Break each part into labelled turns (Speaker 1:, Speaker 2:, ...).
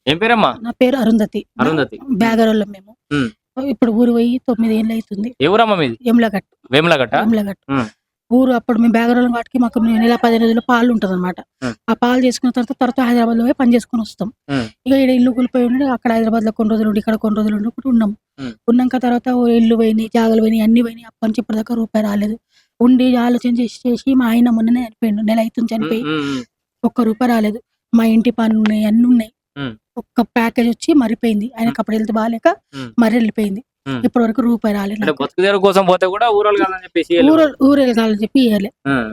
Speaker 1: ఏం పేరమ్మా?
Speaker 2: నా పేరు అరుంధతి.
Speaker 1: అరుంధతి.
Speaker 2: బ్యాగరోళ్ళం మేము.
Speaker 1: హ్మ్.
Speaker 2: ఇప్పుడు ఊరు పోయి 9 ఏళ్ళు అవుతుంది.
Speaker 1: ఏ ఊరమ్మా మీది?
Speaker 2: యమలగట్టు.
Speaker 1: వేములగట్టా?
Speaker 2: యమలగట్టు.
Speaker 1: హ్మ్.
Speaker 2: ఊరు అప్పుడు మేము బ్యాగరోళ్ళం కాబట్టి మాకు నెల 15 రోజులు పాలు ఉంటదన్నమాట.
Speaker 1: హ్మ్.
Speaker 2: ఆ పాలు చేసుకున్న తర్వాత హైదరాబాద్‌లో పోయి పని చేసుకొని వస్తాం.
Speaker 1: హ్మ్.
Speaker 2: ఇక ఈడ ఇల్లు కూలిపోయి ఉండి అక్కడ హైదరాబాద్‌లో కొన్ని రోజులు ఉండి, ఇక్కడ కొన్ని రోజులు ఉండి ఒకటి ఉన్నాం.
Speaker 1: హ్మ్.
Speaker 2: ఉన్నాక తర్వాత ఓ ఇల్లు పోయినాయి, జాగాలు పోయినాయి, అన్నీ పోయినాయి. అప్పటి నుంచి ఇప్పటిదాకా రూపాయి రాలేదు. ఉండి ఆలోచన చేసి మా ఆయన మొన్ననే చనిపోయిండు. నెల అయితుంది
Speaker 1: హ్మ్.
Speaker 2: చనిపోయి.
Speaker 1: హ్మ్. హ్మ్.
Speaker 2: ఒక్క రూపాయి రాలేదు. మా ఇంటి పనులున్నాయి, అన్నీ ఉన్నాయి.
Speaker 1: హ్మ్.
Speaker 2: ఒక్క ప్యాకేజ్ వచ్చి మరిపోయింది.
Speaker 1: హ్మ్.
Speaker 2: ఆయనకు అప్పుడు హెల్త్ బాగాలేక
Speaker 1: హ్మ్.
Speaker 2: మరెళ్ళిపోయింది.
Speaker 1: హ్మ్.
Speaker 2: ఇప్పటి వరకు రూపాయి రాలేదు
Speaker 1: అంటే
Speaker 2: నాకు.
Speaker 1: బతుకు తెరువు కోసం పోతే కూడా ఊరోళ్ళు కాదని చెప్పేసి ఇయ్యలేదు.
Speaker 2: ఊరెళ్ళగాలని చెప్పి ఇయ్యలే.
Speaker 1: హ్మ్.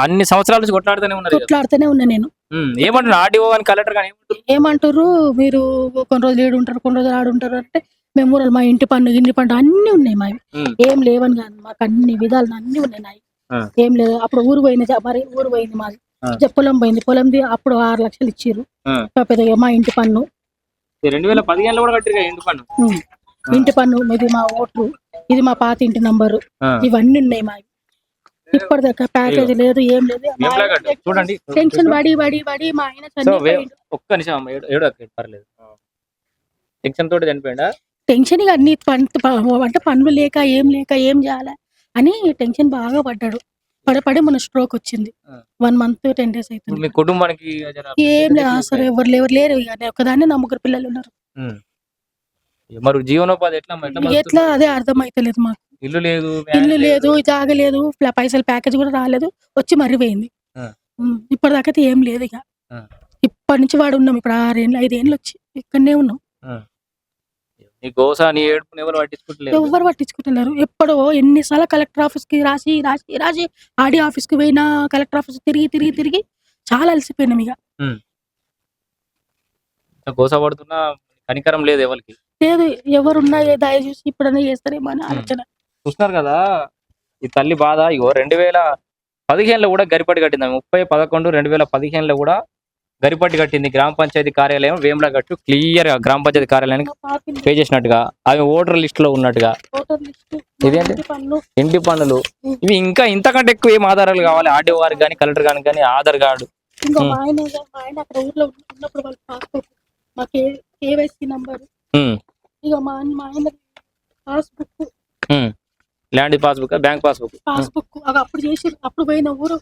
Speaker 1: అన్ని సంవత్సరాల నుంచి కొట్లాడుతూనే ఉన్నారు ఇక.
Speaker 2: కొట్లాడుతూనే ఉన్నా నేను.
Speaker 1: ఏమంటున్నారు ఆర్డీఓ గాని కలెక్టర్ గాని ఏమంటున్నారు?
Speaker 2: ఏమంటుర్రు, మీరు కొన్ని రోజులు ఈడుంటారు, కొన్ని రోజులు ఆడుంటారు అంటే, మేము ఊరలు మా ఇంటి పన్ను అన్నీ ఉన్నాయి మావి.
Speaker 1: హ్మ్.
Speaker 2: ఏం లేవని కాదు, మాకు అన్ని విధాలు అన్నీ ఉన్నాయి నాయి.
Speaker 1: ఆ.
Speaker 2: ఏం లేదు. అప్పుడు ఊరు పోయింది, మరి ఊరు పోయింది మాది.
Speaker 1: ఆ.
Speaker 2: పొలం పోయింది. పొలంది అప్పుడు 6 లక్షలు ఇచ్చిర్రు.
Speaker 1: ఆ.
Speaker 2: పెద్దగా మా ఇంటి పన్ను.
Speaker 1: 2015లో కూడా కట్టిరుగా ఇంటి పన్ను.
Speaker 2: ఇంటి పన్ను, ఇది మా ఓట్లు, ఇది మా పాత ఇంటి నంబరు,
Speaker 1: ఆ.
Speaker 2: ఇవన్నీ ఉన్నాయి మావి. ఇప్పటిదాకా ప్యాకేజ్ లేదు, ఏం లేదు. మా ఆయన
Speaker 1: వేములగట్టు చూడండి.
Speaker 2: టెన్షన్ పడి మా ఆయన
Speaker 1: సో
Speaker 2: చనిపోయిండు.
Speaker 1: ఒక్క నిమిషం అమ్మ, ఏడు పర్లేదు. టెన్షన్ తోటి చనిపోయిండా?
Speaker 2: టెన్షన్ ఇక అన్ని అంటే పనులు లేక ఏం చేయాలి అని టెన్షన్ బాగా పడ్డాడు. పడి మొన్న స్ట్రోక్ వచ్చింది. 1 మంత్ 10 డేస్
Speaker 1: ఇప్పుడు
Speaker 2: అవుతుంది.
Speaker 1: మీ కుటుంబానికి
Speaker 2: ఏం లేదు అసలు ఎవరు లేరు. ఇక నేను ఒక్కదాన్ని, నా 3 పిల్లలు ఉన్నారు.
Speaker 1: మరి జీవనోపాధి ఎట్లా
Speaker 2: ఎట్లా అదే అర్థమైతలేదు మాకు.
Speaker 1: ఇల్లు లేదు,
Speaker 2: ఇల్లు లేదు, జాగ లేదు, పైసలు ప్యాకేజ్ కూడా రాలేదు, వచ్చి మర్రిపోయింది. ఇప్పటిదాకా అయితే ఏం లేదు. ఇక ఇప్పటి నుంచి వాడు ఉన్నాం. ఇప్పుడు 6 ఏళ్ళు 5 ఏళ్ళు వచ్చి ఇక్కడనే ఉన్నాం.
Speaker 1: నీ గోస నీ ఏడుపుని ఎవరు పట్టించుకుంటలేరు.
Speaker 2: ఎవ్వరు పట్టించుకుంటున్నారు. ఎప్పుడో ఎన్నిసార్లు కలెక్టర్ ఆఫీస్ కి రాసి ఆర్డీ ఆఫీస్ కి పోయినా, కలెక్టర్ ఆఫీస్ తిరిగి చాలా అలసిపోయినాం. ఇక
Speaker 1: గోస పడుతున్నా కనికరం లేదు ఎవరికి.
Speaker 2: లేదు, ఎవరున్నా దయచేసి ఇప్పుడన్నా చేస్తారేమో అని ఆలోచన.
Speaker 1: చూస్తున్నారు కదా ఈ తల్లి బాధ. ఇగో 2015లో కూడా గరిపట్టి కట్టింది. 30/11/2015లో కూడా గరిపట్టి కట్టింది. గ్రామ పంచాయతీ కార్యాలయం వేములగట్టు క్లియర్ గా గ్రామ పంచాయతీ కార్యాలయానికి పే చేసినట్టుగా, అవి ఓటర్ లిస్ట్ లో ఉన్నట్టుగా. ఇదేంటి ఇంటి పన్నులు, ఇవి ఇంకా ఇంతకంటే ఎక్కువ ఏం ఆధారాలు కావాలి ఆర్డీఓ గారికి కానీ కలెక్టర్ గారికి కానీ? ఆధార్ కార్డు.
Speaker 2: ఇంకా మా ఆయన అక్కడ ఊర్లో ఉన్నప్పుడు వాళ్ళ పాస్బుక్, మా కేవైసీ నంబర్, ఇక మా ఆయన passbook,
Speaker 1: land passbook, bank passbook
Speaker 2: అప్పుడు చేసి అప్పుడు పోయిన ఊరు